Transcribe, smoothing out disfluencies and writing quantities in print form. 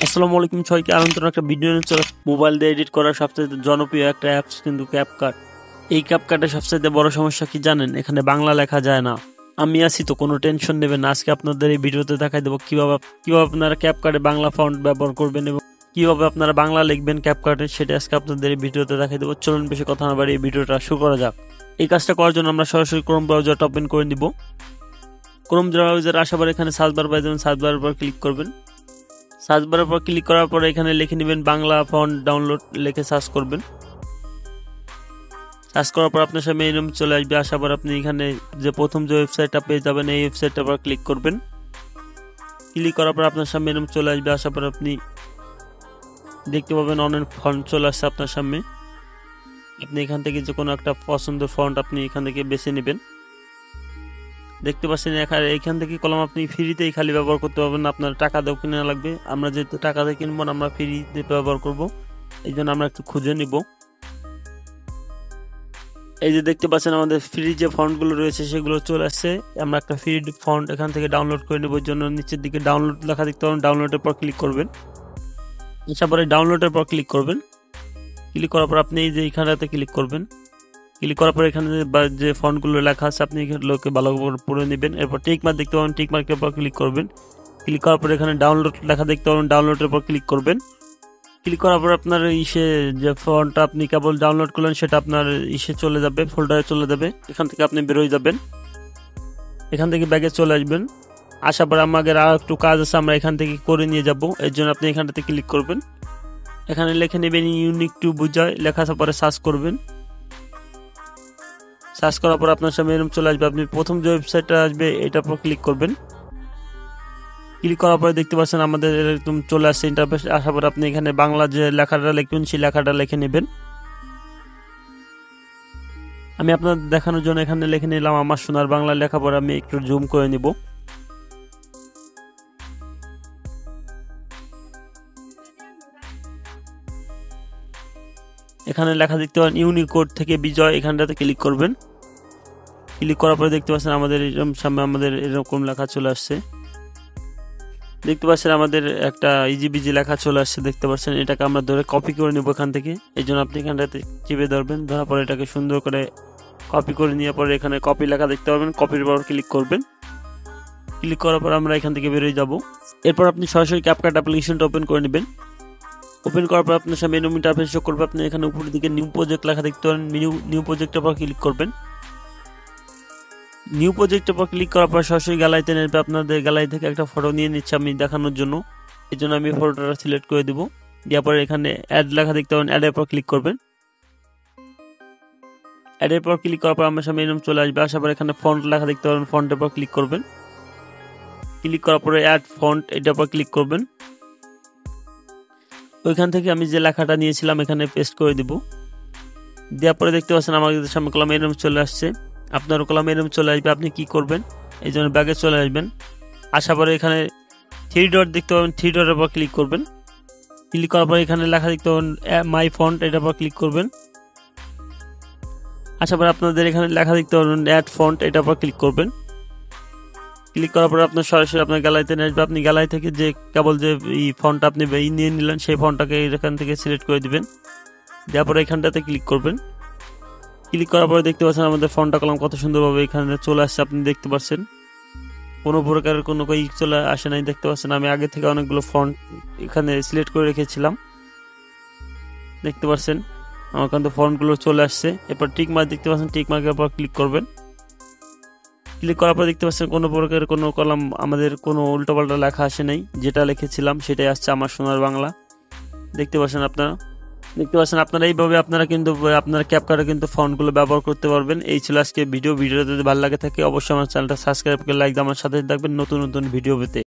আসসালামু আলাইকুম, সবাইকে আমন্ত্রণ একটা ভিডিও নিয়ে চলে মোবাইল দিয়ে এডিট করার সবচেয়ে জনপ্রিয় একটা অ্যাপস কিন্তু ক্যাপকাট। এই ক্যাপকাটের সবচেয়ে বড় সমস্যা কি জানেন? এখানে বাংলা লেখা যায় না। আমি আছি তো, কোনো টেনশন নেবেন না। আজকে আপনাদের এই ভিডিওতে দেখাই দেবো কিভাবে আপনারা ক্যাপকাটে বাংলা ফন্ট ব্যবহার করবেন এবং কিভাবে আপনারা বাংলা লিখবেন ক্যাপকাটে, সেটা আজকে আপনাদের এই ভিডিওতে দেখাই দেবো। চলুন বেশি কথা না বাড়িয়ে এই ভিডিওটা শুরু করা যাক। এই কাজটা করার জন্য আমরা সরাসরি ক্রোম ব্রাউজারটা ওপেন করে নিব। ক্রোম ব্রাউজার আসার পর এখানে সার্চ বার পাই যাবেন, সার্চ বারের উপর ক্লিক করবেন। সার্চ বারের পর ক্লিক করার পরে এখানে লিখে নেবেন বাংলা ফন্ট ডাউনলোড, লিখে সার্চ করবেন। সার্চ করার পর আপনার সামনে এরকম চলে আসবে। আসার পর আপনি এখানে যে প্রথম যে ওয়েবসাইটটা পেয়ে যাবেন, এই ওয়েবসাইটটার পর ক্লিক করবেন। ক্লিক করার পর আপনার সামনে এরকম চলে আসবে। আসার পর আপনি দেখতে পাবেন অনেক ফন্ট চলে আসছে আপনার সামনে। আপনি এখান থেকে যে কোনো একটা পছন্দের ফন্ট আপনি এখান থেকে বেছে নেবেন। দেখতে পাচ্ছেন এখান থেকে কলম আপনি ফ্রিতেই খালি ব্যবহার করতে পারবেন, আপনার টাকা দিয়েও কিনা লাগবে। আমরা যেহেতু টাকা দিয়ে কিনবো না, আমরা ফ্রিতে ব্যবহার করব, এই জন্য আমরা একটু খুঁজে নিব। এই যে দেখতে পাচ্ছেন আমাদের ফ্রি যে ফন্টগুলো রয়েছে সেগুলো চলে আসছে। আমরা একটা ফ্রি ফন্ট এখান থেকে ডাউনলোড করে নেব। এর জন্য নিচের দিকে ডাউনলোড লেখা দেখতে পাবেন, ডাউনলোডের পর ক্লিক করবেন। তারপরে ডাউনলোডের পর ক্লিক করবেন। ক্লিক করার পর আপনি এই যে এইখানটাতে ক্লিক করবেন। ক্লিক করার পর এখানে যে ফন্টগুলো লেখা আছে আপনি এগুলোকে ভালো করে পড়ে নেবেন। এরপর টিক মার্ক দেখতে পাবেন, টিক মার্কের পর ক্লিক করবেন। ক্লিক করার পর এখানে ডাউনলোড লেখা দেখতে পাবেন, ডাউনলোডের পর ক্লিক করবেন। ক্লিক করার পর আপনার যে ফন্টটা আপনি কেবল ডাউনলোড করলেন সেটা আপনার চলে যাবে, ফোল্ডারে চলে যাবে। এখান থেকে আপনি বেরোয় যাবেন, এখান থেকে ব্যাগে চলে আসবেন। আসার পর আমাদের আর একটু কাজ আছে, আমরা এখান থেকে করে নিয়ে যাব। এর জন্য আপনি এখানটাতে ক্লিক করবেন। এখানে লিখে নেবেন ইউনিক টু বুঝায়, লেখা আসার পরে সার্চ করবেন। সার্চ করার পর আপনার সামনে এরকম চলে আসবে। আপনি প্রথম যে ওয়েবসাইটটা আসবে এটার পর ক্লিক করবেন। ক্লিক করার পরে দেখতে পাচ্ছেন আমাদের এরকম চলে আসছে ইন্টারফেস। আসার পর আপনি এখানে বাংলা যে লেখাটা লিখবেন সেই লেখাটা লিখে নেবেন। আমি আপনাদের দেখানোর জন্য এখানে লিখে নিলাম আমার সোনার বাংলা। লেখা পরে আমি একটু জুম করে নিব। এখানে লেখা দেখতে পারেন ইউনিকোড থেকে বিজয়, এখানটাতে ক্লিক করবেন। ক্লিক করার পরে দেখতে পাচ্ছেন আমাদের এরকম সামনে আমাদের এরকম লেখা চলে আসছে। দেখতে পাচ্ছেন আমাদের একটা ইজিবিজি লেখা চলে আসছে। দেখতে পাচ্ছেন এটাকে আমরা ধরে কপি করে নেব এখান থেকে। এই জন্য আপনি এখানটাতে চেপে ধরবেন, ধরার পরে এটাকে সুন্দর করে কপি করে নেওয়ার পরে এখানে কপি লেখা দেখতে পাবেন, কপির পর ক্লিক করবেন। ক্লিক করার পর আমরা এখান থেকে বেরিয়ে যাব। এরপর আপনি সরাসরি ক্যাপকাট অ্যাপ্লিকেশনটা ওপেন করে নেবেন। ওপেন করার পর আপনার সামনে মেনু ইন্টারফেস শো করবে। আপনি এখানে উপরের দিকে নিউ প্রজেক্ট লেখা দেখতে পাবেন, নিউ প্রজেক্টের পর ক্লিক করবেন। নিউ প্রজেক্টের পর ক্লিক করার পর সরাসরি গ্যালারিতে নেবে। আপনাদের গ্যালারি থেকে একটা ফটো নিয়ে নিচ্ছে আমি দেখানোর জন্য, এই জন্য আমি ফটোটা সিলেক্ট করে দিব। দেওয়ার পরে এখানে অ্যাড লেখা দেখতে পাবেন, অ্যাডের পর ক্লিক করবেন। অ্যাডের পর ক্লিক করার পর আমার সামনে এরকম চলে আসবে। আসার পর এখানে ফন্ট লেখা দেখতে পাবেন, ফন্টের পর ক্লিক করবেন। ক্লিক করার পরে অ্যাড ফন্ট, এটার পর ক্লিক করবেন। ওইখান থেকে আমি যে লেখাটা নিয়েছিলাম এখানে পেস্ট করে দিব। দেওয়ার পরে দেখতে পাচ্ছেন আমাদের সামনে কলম এরকম চলে আসছে। আপনার কলম এরকম চলে আসবে। আপনি কি করবেন? এই জন্য ব্যাগে চলে আসবেন। আসার পরে এখানে থ্রি ডট দেখতে পাবেন, থ্রি ডটের পর ক্লিক করবেন। ক্লিক করার পরে এখানে লেখা দেখতে পাবেন মাই ফন্ট, এটার পর ক্লিক করবেন। আসার পরে আপনাদের এখানে লেখা দেখতে পাবেন অ্যাড ফন্ট, এটার পর ক্লিক করবেন। ক্লিক করার পরে আপনার সরাসরি আপনার গ্যালারিতে নিয়ে আসবে। আপনি গ্যালারি থেকে যে কেবল যে ফন্টটা আপনি নিয়ে নিলেন সেই ফন্টটাকে এখান থেকে সিলেক্ট করে দিবেন। দেওয়ার পরে এখানটাতে ক্লিক করবেন। ক্লিক করার পরে দেখতে পাচ্ছেন আমাদের ফন্টটা কলম কত সুন্দরভাবে এখানে চলে আসছে। আপনি দেখতে পাচ্ছেন কোনো প্রকারের কোনো চলে আসে নাই। দেখতে পাচ্ছেন আমি আগে থেকে অনেকগুলো ফন্ট এখানে সিলেক্ট করে রেখেছিলাম। দেখতে পাচ্ছেন আমার কিন্তু ফন্টগুলো চলে আসছে। এরপর টিক মার্ক দেখতে পাচ্ছেন, টিক মার্কের পর ক্লিক করবেন। ক্লিক করার পর দেখতে পাচ্ছেন কোনো প্রকারের কোনো কলম আমাদের কোনো উল্টোপাল্টা লেখা আসে নাই, যেটা লিখেছিলাম সেটাই আসছে আমার সোনার বাংলা। দেখতে পাচ্ছেন আপনারা এইভাবে আপনারা কিন্তু আপনার ক্যাপকাটে কিন্তু ফন্টগুলো ব্যবহার করতে পারবেন। এই ছিল আজকে ভিডিওটা যদি ভালো লাগে থাকে অবশ্যই আমার চ্যানেলটা সাবস্ক্রাইব করে লাইক দিয়ে আমার সাথে থাকবেন নতুন নতুন ভিডিও পেতে।